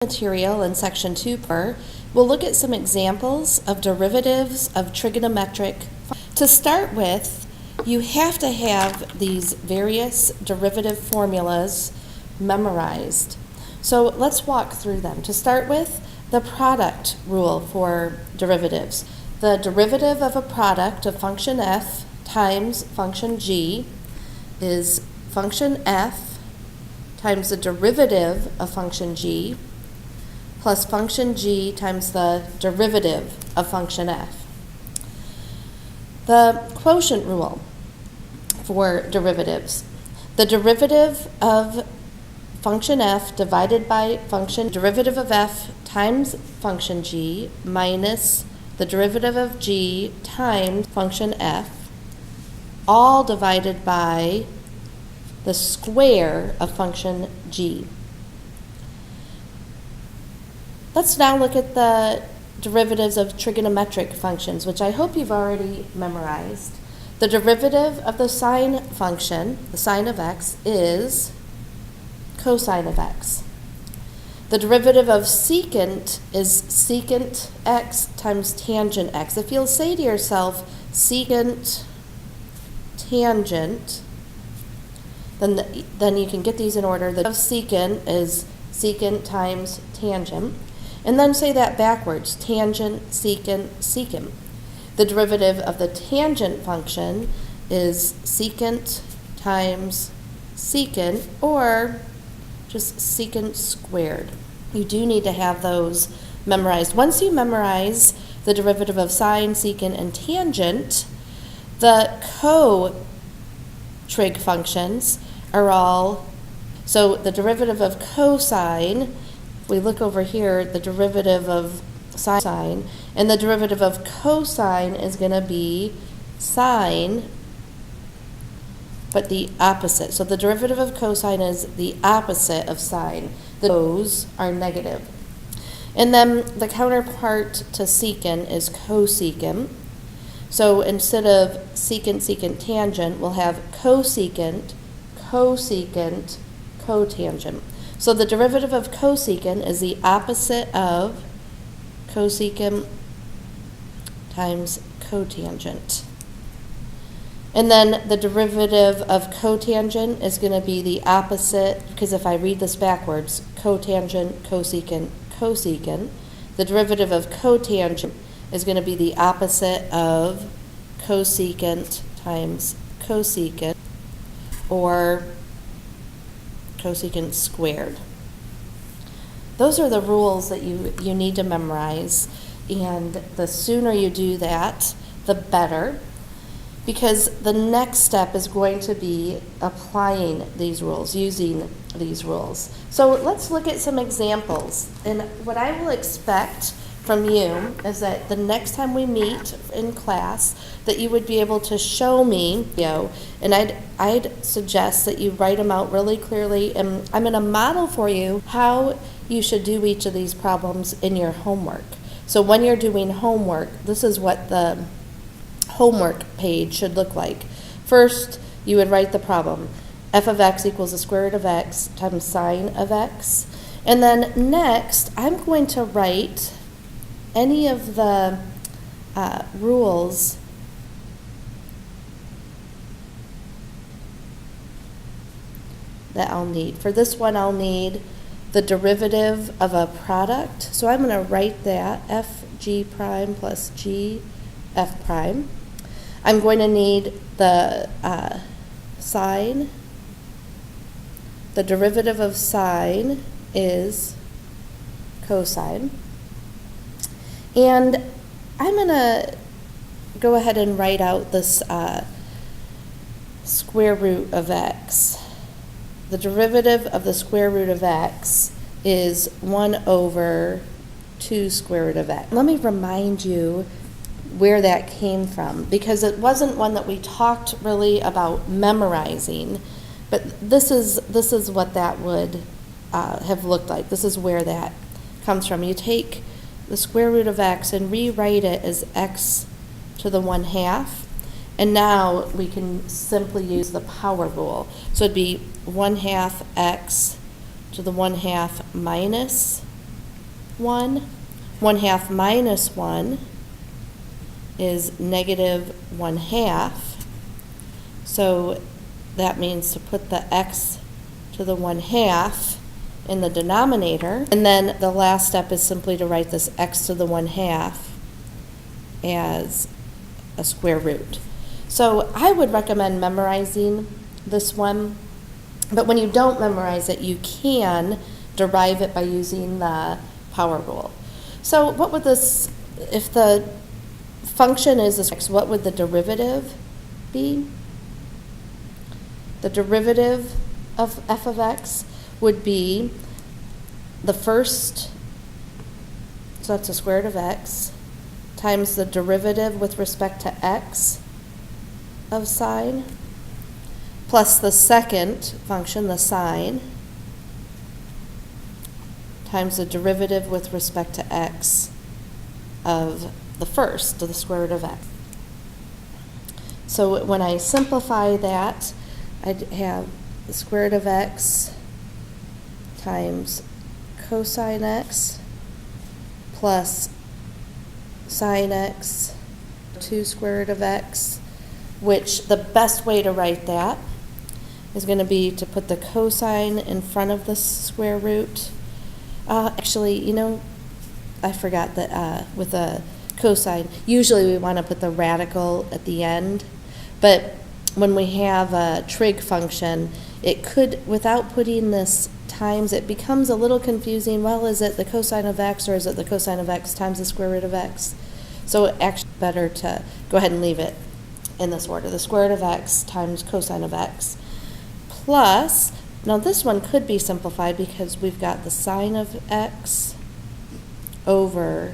Material in section 2, we'll look at some examples of derivatives of trigonometric. To start with, you have to have these various derivative formulas memorized. So let's walk through them. To start with, the product rule for derivatives. The derivative of a product of function f times function g is function f times the derivative of function g plus function g times the derivative of function f. The quotient rule for derivatives. The derivative of function f divided by function derivative of f times function g minus the derivative of g times function f, all divided by the square of function g. Let's now look at the derivatives of trigonometric functions, which I hope you've already memorized. The derivative of the sine function, the sine of x, is cosine of x. The derivative of secant is secant x times tangent x. If you'll say to yourself, secant tangent, then you can get these in order. The of secant is secant times tangent. And then say that backwards, tangent, secant, secant. The derivative of the tangent function is secant times secant, or just secant squared. You do need to have those memorized. Once you memorize the derivative of sine, secant, and tangent, the co-trig functions are all, so the derivative of cosine, we look over here, the derivative of sine, and the derivative of cosine is going to be sine, but the opposite. So the derivative of cosine is the opposite of sine. Those are negative. And then the counterpart to secant is cosecant. So instead of secant, secant, tangent, we'll have cosecant, cosecant, cotangent. So the derivative of cosecant is the opposite of cosecant times cotangent. And then the derivative of cotangent is going to be the opposite, because if I read this backwards, cotangent, cosecant, cosecant. The derivative of cotangent is going to be the opposite of cosecant times cosecant, or cosecant squared. Those are the rules that you need to memorize, and the sooner you do that, the better, because the next step is going to be applying these rules, using these rules. So let's look at some examples, and what I will expect from you is that the next time we meet in class that you would be able to show me, and I'd suggest that you write them out really clearly, and I'm going to model for you how you should do each of these problems in your homework. So when you're doing homework, this is what the homework page should look like. First, you would write the problem. F of x equals the square root of x times sine of x. And then next, I'm going to write any of the rules that I'll need. For this one, I'll need the derivative of a product. So I'm going to write that, fg prime plus g f prime. I'm going to need the sine. The derivative of sine is cosine. And I'm going to go ahead and write out this square root of x. The derivative of the square root of x is 1 over 2 square root of x. Let me remind you where that came from, because it wasn't one that we talked really about memorizing, but this is what that would have looked like. This is where that comes from. You take the square root of x and rewrite it as x to the 1/2, and now we can simply use the power rule. So it'd be 1/2 x to the 1/2 minus 1. 1/2 minus 1 is negative 1/2. So that means to put the x to the 1/2 in the denominator. And then the last step is simply to write this x to the 1/2 as a square root. So I would recommend memorizing this one, but when you don't memorize it, you can derive it by using the power rule. So what would this, if the function is this x, what would the derivative be? The derivative of f of x would be the first, so that's the square root of x, times the derivative with respect to x of sine, plus the second function, the sine, times the derivative with respect to x of the first, the square root of x. So when I simplify that, I'd have the square root of x times cosine x plus sine x, 2 square root of x, which the best way to write that is going to be to put the cosine in front of the square root. Actually, you know, I forgot that with a cosine, usually we want to put the radical at the end, but when we have a trig function, it could, without putting this times, it becomes a little confusing. Well, is it the cosine of x or is it the cosine of x times the square root of x? So it's actually better to go ahead and leave it in this order. The square root of x times cosine of x plus, now this one could be simplified because we've got the sine of x over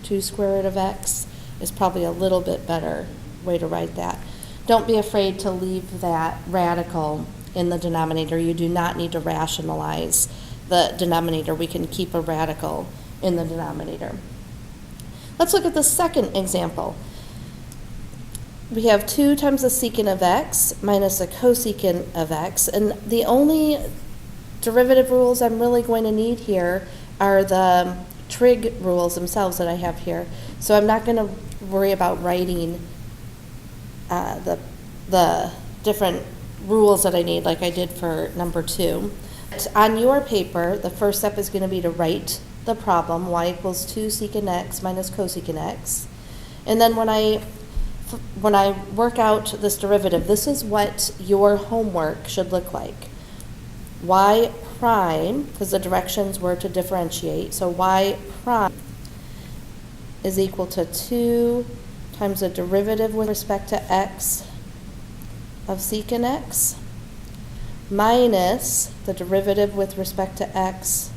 2 square root of x is probably a little bit better way to write that. Don't be afraid to leave that radical in the denominator. You do not need to rationalize the denominator. We can keep a radical in the denominator. Let's look at the second example. We have 2 times the secant of x minus the cosecant of x, and the only derivative rules I'm really going to need here are the trig rules themselves that I have here. So I'm not going to worry about writing the different rules that I need like I did for number 2. On your paper, the first step is going to be to write the problem, y equals 2 secant x minus cosecant x. And then when I work out this derivative, this is what your homework should look like. Y prime, because the directions were to differentiate, so y prime is equal to 2 times the derivative with respect to x of secant x minus the derivative with respect to x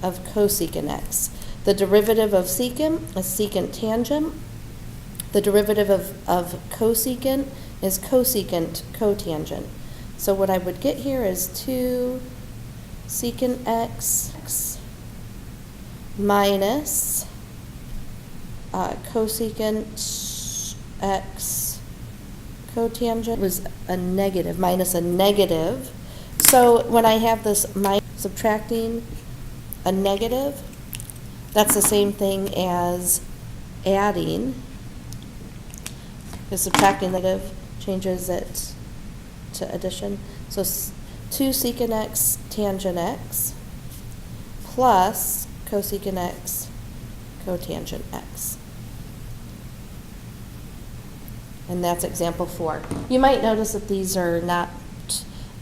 of cosecant x. The derivative of secant is secant tangent. The derivative of cosecant is cosecant cotangent. So what I would get here is 2 secant x minus cosecant x cotangent was a negative, minus a negative. So when I have this subtracting a negative, that's the same thing as adding, because subtracting negative changes it to addition. So 2 secant x tangent x plus cosecant x cotangent x. And that's example 4. You might notice that these are not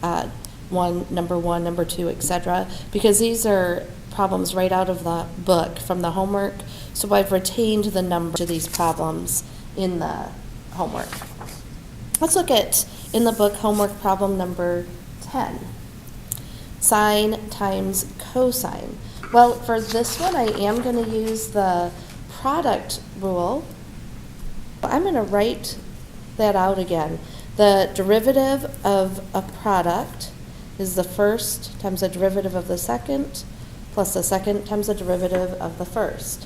number 1, number 2, etc., because these are problems right out of the book from the homework. So I've retained the number to these problems in the homework. Let's look at, in the book, homework problem number 10. Sine times cosine. Well, for this one, I am going to use the product rule. I'm going to write that out again. The derivative of a product is the first times the derivative of the second plus the second times the derivative of the first.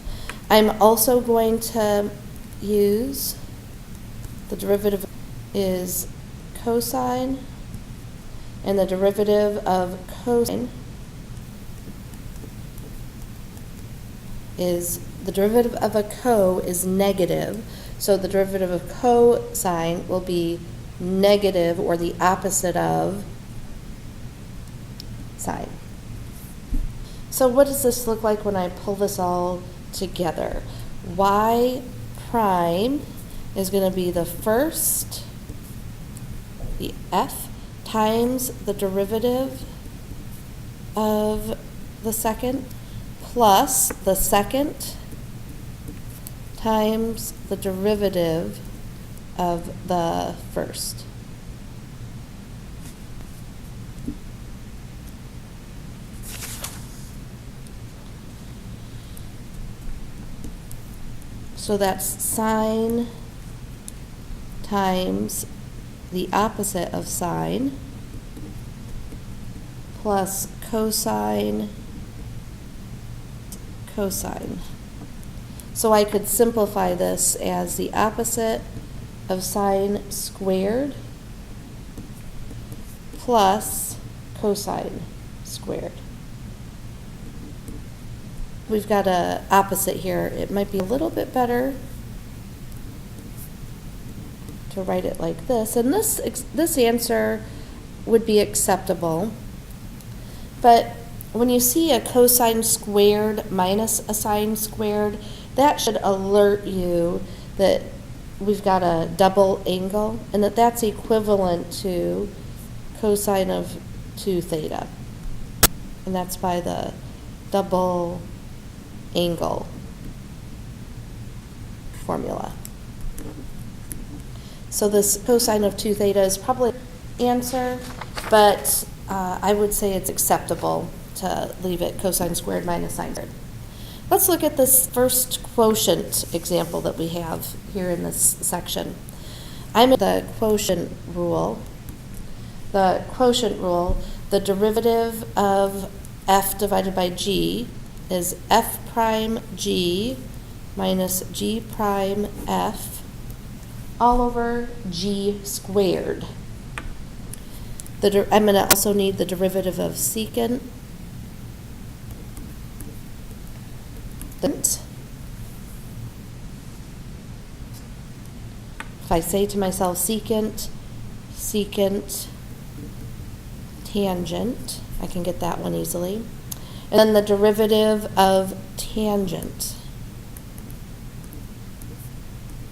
I'm also going to use the derivative is cosine, and the derivative of cosine is the derivative of a is negative, so the derivative of cosine will be negative, or the opposite of sine. So what does this look like when I pull this all together? Y prime is going to be the first, the f, times the derivative of the second, plus the second times the derivative of the first. So that's sine times the opposite of sine plus cosine. So I could simplify this as the opposite of sine squared plus cosine squared. We've got an opposite here. It might be a little bit better to write it like this. And this answer would be acceptable. But when you see a cosine squared minus a sine squared, that should alert you that we've got a double angle and that's equivalent to cosine of 2 theta. And that's by the double angle formula. So this cosine of 2 theta is probably the answer, but I would say it's acceptable to leave it cosine squared minus sine squared. Let's look at this first quotient example that we have here in this section. I'm in the quotient rule. The quotient rule, the derivative of f divided by g is f prime g minus g prime f all over g squared. I'm going to also need the derivative of secant. If I say to myself secant, tangent, I can get that one easily. And then the derivative of tangent.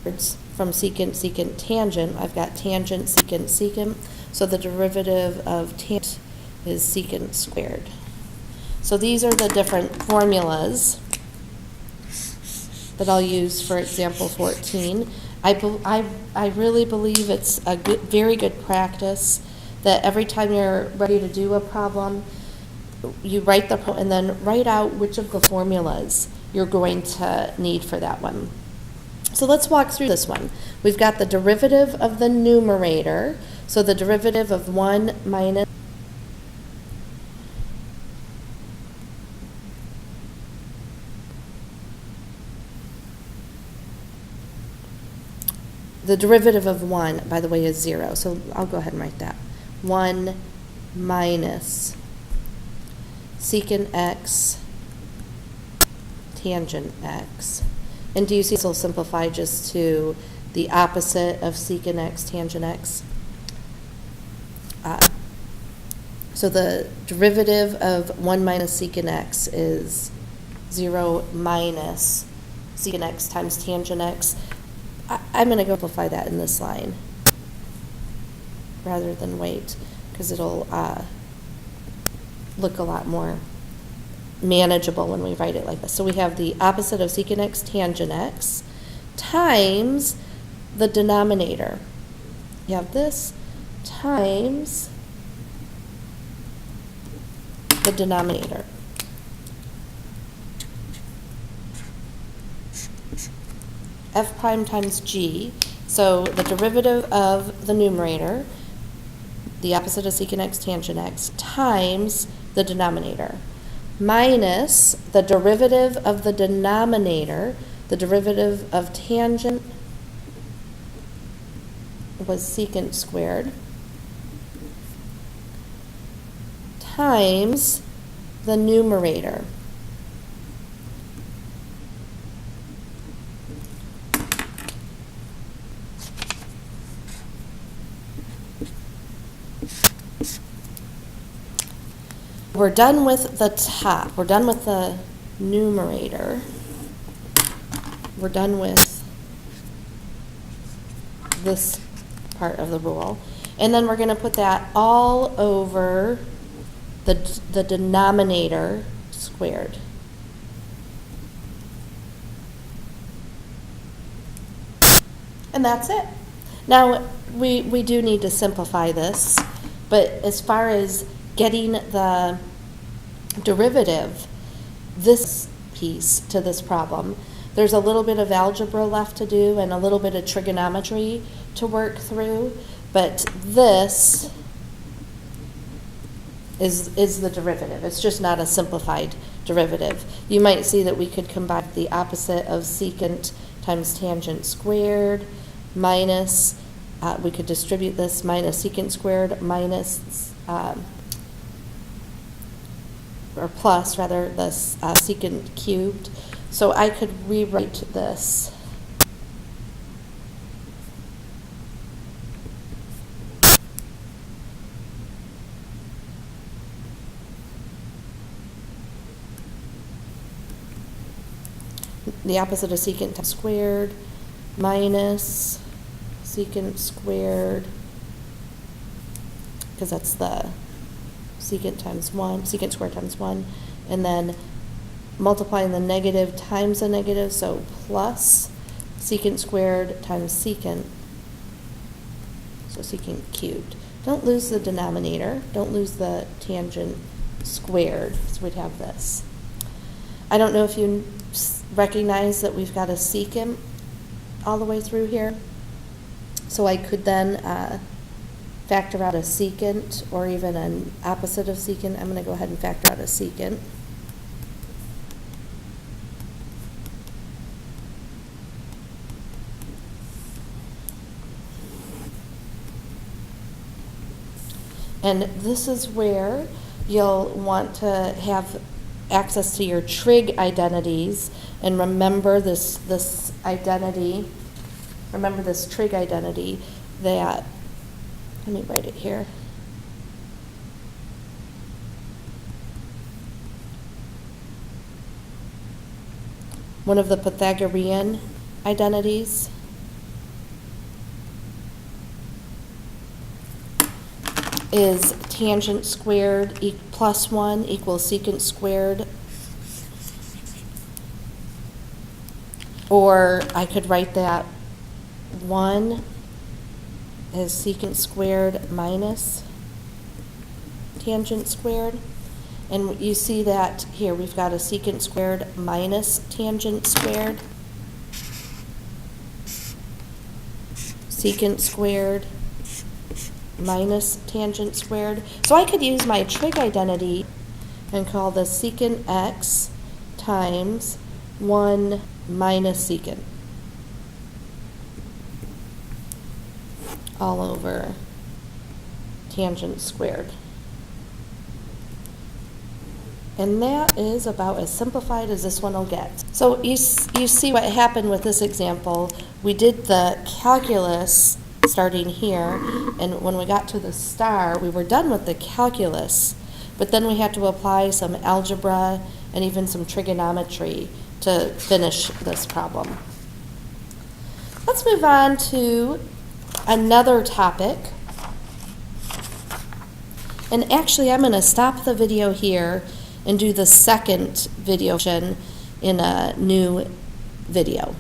From secant, tangent, I've got tangent, secant. So the derivative of tangent is secant squared. So these are the different formulas that I'll use for example 14. I really believe it's a very good practice that every time you're ready to do a problem, you write the problem and then write out which of the formulas you're going to need for that one. So let's walk through this one. We've got the derivative of the numerator, so the derivative of 1 minus the derivative of 1, by the way, is 0. So I'll go ahead and write that. 1 minus secant x tangent x. And do you see this will simplify just to the opposite of secant x tangent x? So the derivative of 1 minus secant x is 0 minus secant x times tangent x. I'm going to go simplify that in this line rather than wait, because it'll look a lot more manageable when we write it like this. So we have the opposite of secant x tangent x times the denominator. You have this times the denominator. F prime times g, so the derivative of the numerator, the opposite of secant x tangent x, times the denominator, minus the derivative of the denominator, the derivative of tangent was secant squared, times the numerator. we're done with the top. We're done with the numerator. We're done with this part of the rule. And then we're going to put that all over the denominator squared. And that's it. Now, we do need to simplify this, but as far as getting the derivative, this piece to this problem, there's a little bit of algebra left to do and a little bit of trigonometry to work through, but this is the derivative. It's just not a simplified derivative. You might see that we could combine the opposite of secant times tangent squared minus, we could distribute this minus secant squared minus, or plus rather, this secant cubed. So I could rewrite this the opposite of secant times squared minus secant squared, because that's the secant times 1, secant squared times 1, and then multiplying the negative times the negative, so plus secant squared times secant, so secant cubed. Don't lose the denominator, don't lose the tangent squared, so we'd have this. I don't know if you recognize that we've got a secant all the way through here, so I could then factor out a secant or even an opposite of secant. I'm going to go ahead and factor out a secant. And this is where you'll want to have access to your trig identities and remember this identity. Remember this trig identity that, let me write it here. One of the Pythagorean identities is tangent squared plus 1 equals secant squared. Or I could write that 1 is secant squared minus tangent squared. And you see that here we've got a secant squared minus tangent squared. Secant squared minus tangent squared. So I could use my trig identity and call this secant x times 1 minus secant all over tangent squared. And that is about as simplified as this one will get. So you see what happened with this example. We did the calculus starting here, and when we got to the star, we were done with the calculus, but then we had to apply some algebra and even some trigonometry to finish this problem. Let's move on to another topic. And actually, I'm going to stop the video here and do the second video in a new video.